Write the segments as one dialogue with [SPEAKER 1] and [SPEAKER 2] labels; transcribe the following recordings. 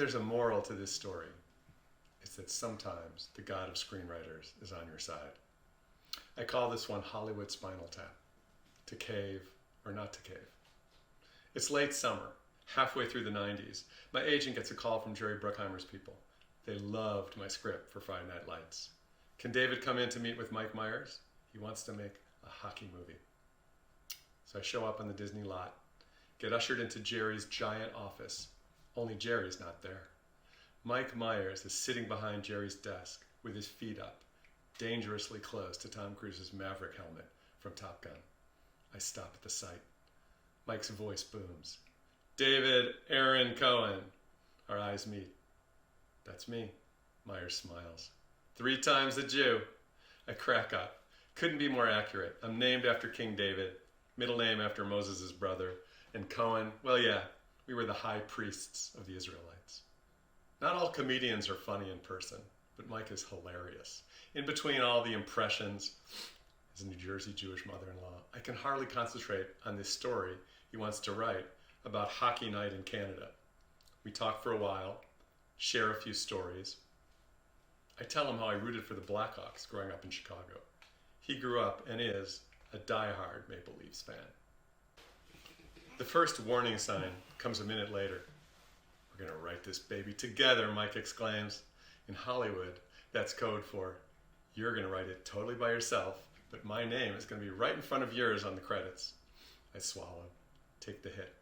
[SPEAKER 1] there's a moral to this story, it's that sometimes the God of Screenwriters is on your side. I call this one Hollywood Spinal Tap. To cave or not to cave. It's late summer, halfway through the 90s. My agent gets a call from Jerry Bruckheimer's people. They loved my script for Friday Night Lights. Can David come in to meet with Mike Myers? He wants to make a hockey movie. So I show up on the Disney lot, get ushered into Jerry's giant office. Only Jerry's not there. Mike Myers is sitting behind Jerry's desk with his feet up, dangerously close to Tom Cruise's Maverick helmet from Top Gun. I stop at the sight. Mike's voice booms. David Aaron Cohen. Our eyes meet. That's me. Myers smiles. 3 times a Jew. I crack up. Couldn't be more accurate. I'm named after King David, middle name after Moses' brother, and Cohen, well, yeah, we were the high priests of the Israelites. Not all comedians are funny in person, but Mike is hilarious. In between all the impressions, as a New Jersey Jewish mother-in-law, I can hardly concentrate on this story he wants to write about hockey night in Canada. We talk for a while, share a few stories. I tell him how I rooted for the Blackhawks growing up in Chicago. He grew up and is a die-hard Maple Leafs fan. The first warning sign comes a minute later. We're going to write this baby together, Mike exclaims. In Hollywood, that's code for, you're going to write it totally by yourself, but my name is going to be right in front of yours on the credits. I swallow, take the hit.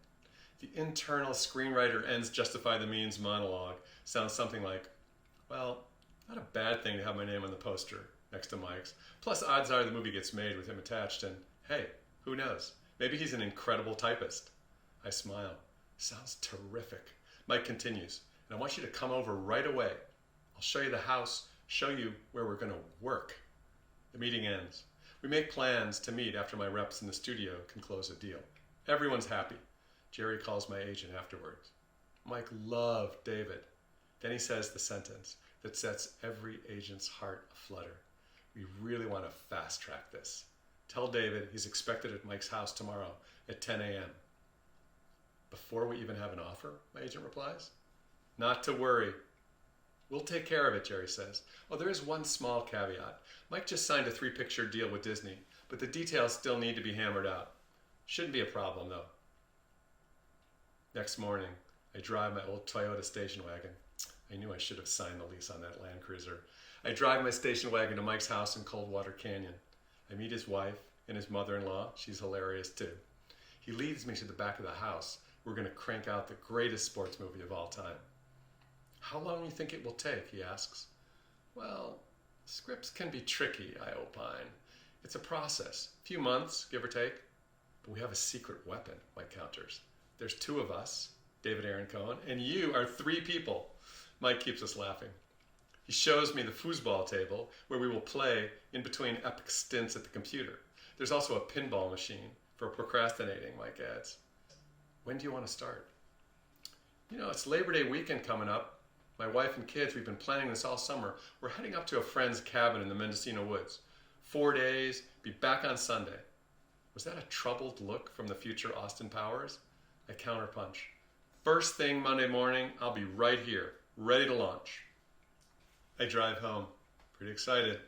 [SPEAKER 1] The internal screenwriter ends justify the means monologue sounds something like, well, not a bad thing to have my name on the poster next to Mike's. Plus, odds are the movie gets made with him attached, and hey, who knows? Maybe he's an incredible typist. I smile. Sounds terrific. Mike continues, and I want you to come over right away. I'll show you the house, show you where we're going to work. The meeting ends. We make plans to meet after my reps in the studio can close a deal. Everyone's happy. Jerry calls my agent afterwards. Mike loved David. Then he says the sentence that sets every agent's heart aflutter. We really want to fast track this. Tell David he's expected at Mike's house tomorrow at 10 a.m. Before we even have an offer, my agent replies. Not to worry. We'll take care of it, Jerry says. Oh, there is one small caveat. Mike just signed a 3-picture deal with Disney, but the details still need to be hammered out. Shouldn't be a problem, though. Next morning, I drive my old Toyota station wagon. I knew I should have signed the lease on that Land Cruiser. I drive my station wagon to Mike's house in Coldwater Canyon. I meet his wife and his mother-in-law. She's hilarious, too. He leads me to the back of the house. We're going to crank out the greatest sports movie of all time. How long do you think it will take, he asks. Well, scripts can be tricky, I opine. It's a process. A few months, give or take. But we have a secret weapon, Mike counters. There's 2 of us, David Aaron Cohen, and you are 3 people. Mike keeps us laughing. He shows me the foosball table where we will play in between epic stints at the computer. There's also a pinball machine for procrastinating, Mike adds. When do you want to start? You know, it's Labor Day weekend coming up. My wife and kids, we've been planning this all summer. We're heading up to a friend's cabin in the Mendocino woods. 4 days, be back on Sunday. Was that a troubled look from the future Austin Powers? I counterpunch. First thing Monday morning, I'll be right here, ready to launch. I drive home, pretty excited.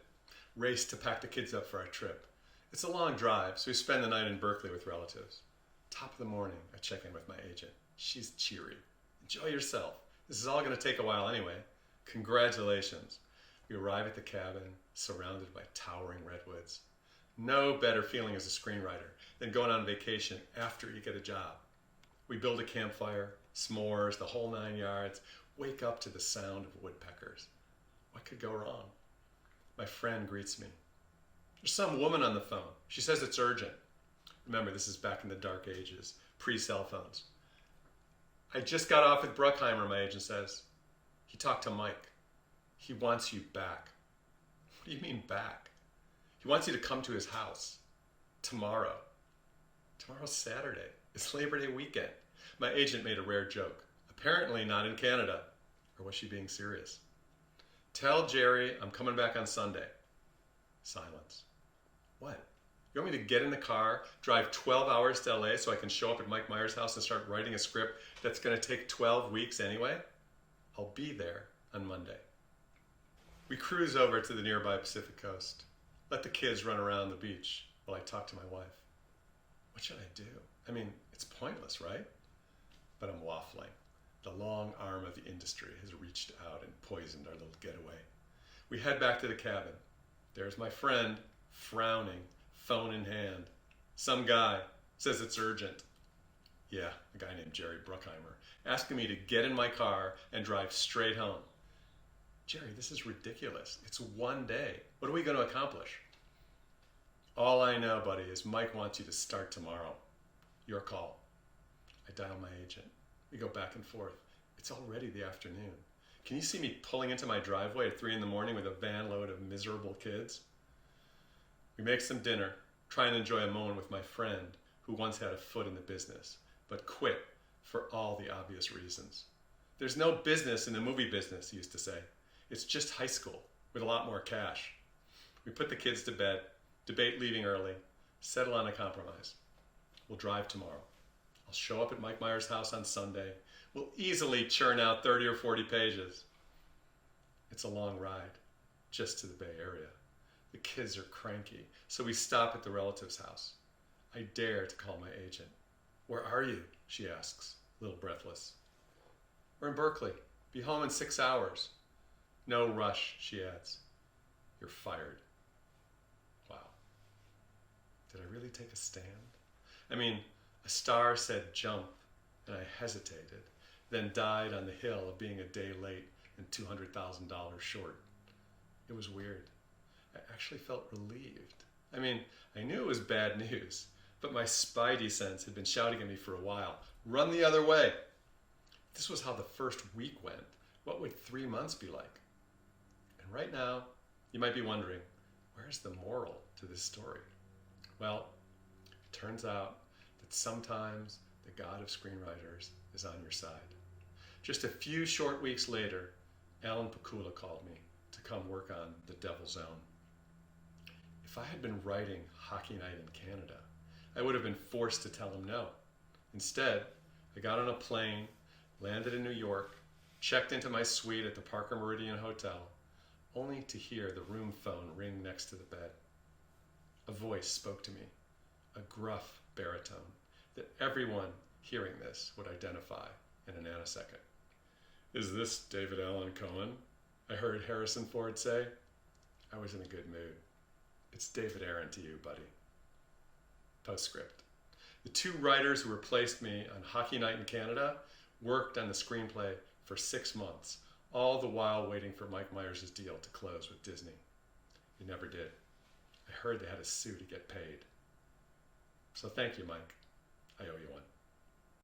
[SPEAKER 1] Race to pack the kids up for our trip. It's a long drive, so we spend the night in Berkeley with relatives. Top of the morning, I check in with my agent. She's cheery. Enjoy yourself. This is all going to take a while anyway. Congratulations. We arrive at the cabin, surrounded by towering redwoods. No better feeling as a screenwriter than going on vacation after you get a job. We build a campfire, s'mores, the whole 9 yards, wake up to the sound of woodpeckers. What could go wrong? My friend greets me. There's some woman on the phone. She says it's urgent. Remember, this is back in the dark ages, pre-cell phones. I just got off with Bruckheimer, my agent says. He talked to Mike. He wants you back. What do you mean back? He wants you to come to his house. Tomorrow. Tomorrow's Saturday. It's Labor Day weekend. My agent made a rare joke. Apparently not in Canada. Or was she being serious? Tell Jerry I'm coming back on Sunday. Silence. What? You want me to get in the car, drive 12 hours to LA so I can show up at Mike Myers' house and start writing a script that's going to take 12 weeks anyway? I'll be there on Monday. We cruise over to the nearby Pacific coast. Let the kids run around the beach while I talk to my wife. What should I do? I mean, it's pointless, right? But I'm waffling. The long arm of the industry has reached out and poisoned our little getaway. We head back to the cabin. There's my friend, frowning, phone in hand. Some guy says it's urgent. Yeah, a guy named Jerry Bruckheimer, asking me to get in my car and drive straight home. Jerry, this is ridiculous. It's one day. What are we going to accomplish? All I know, buddy, is Mike wants you to start tomorrow. Your call. I dial my agent. We go back and forth. It's already the afternoon. Can you see me pulling into my driveway at 3 a.m. with a van load of miserable kids? We make some dinner, try and enjoy a moment with my friend who once had a foot in the business, but quit for all the obvious reasons. There's no business in the movie business, he used to say. It's just high school with a lot more cash. We put the kids to bed, debate leaving early, settle on a compromise. We'll drive tomorrow. I'll show up at Mike Myers' house on Sunday. We'll easily churn out 30 or 40 pages. It's a long ride, just to the Bay Area. The kids are cranky, so we stop at the relative's house. I dare to call my agent. Where are you? She asks, a little breathless. We're in Berkeley. Be home in 6 hours. No rush, she adds. You're fired. Wow. Did I really take a stand? I mean, a star said jump, and I hesitated, then died on the hill of being a day late and $200,000 short. It was weird. I actually felt relieved. I mean, I knew it was bad news, but my spidey sense had been shouting at me for a while. Run the other way. If this was how the first week went, what would 3 months be like? And right now, you might be wondering, where's the moral to this story? Well, it turns out that sometimes the God of Screenwriters is on your side. Just a few short weeks later, Alan Pakula called me to come work on The Devil's Own. If I had been writing Hockey Night in Canada, I would have been forced to tell him no. Instead, I got on a plane, landed in New York, checked into my suite at the Parker Meridian Hotel, only to hear the room phone ring next to the bed. A voice spoke to me, a gruff baritone that everyone hearing this would identify in a nanosecond. Is this David Allen Cohen? I heard Harrison Ford say. I was in a good mood. It's David Aaron to you, buddy. Postscript. The two writers who replaced me on Hockey Night in Canada worked on the screenplay for 6 months, all the while waiting for Mike Myers' deal to close with Disney. He never did. I heard they had to sue to get paid. So thank you, Mike. I owe you one.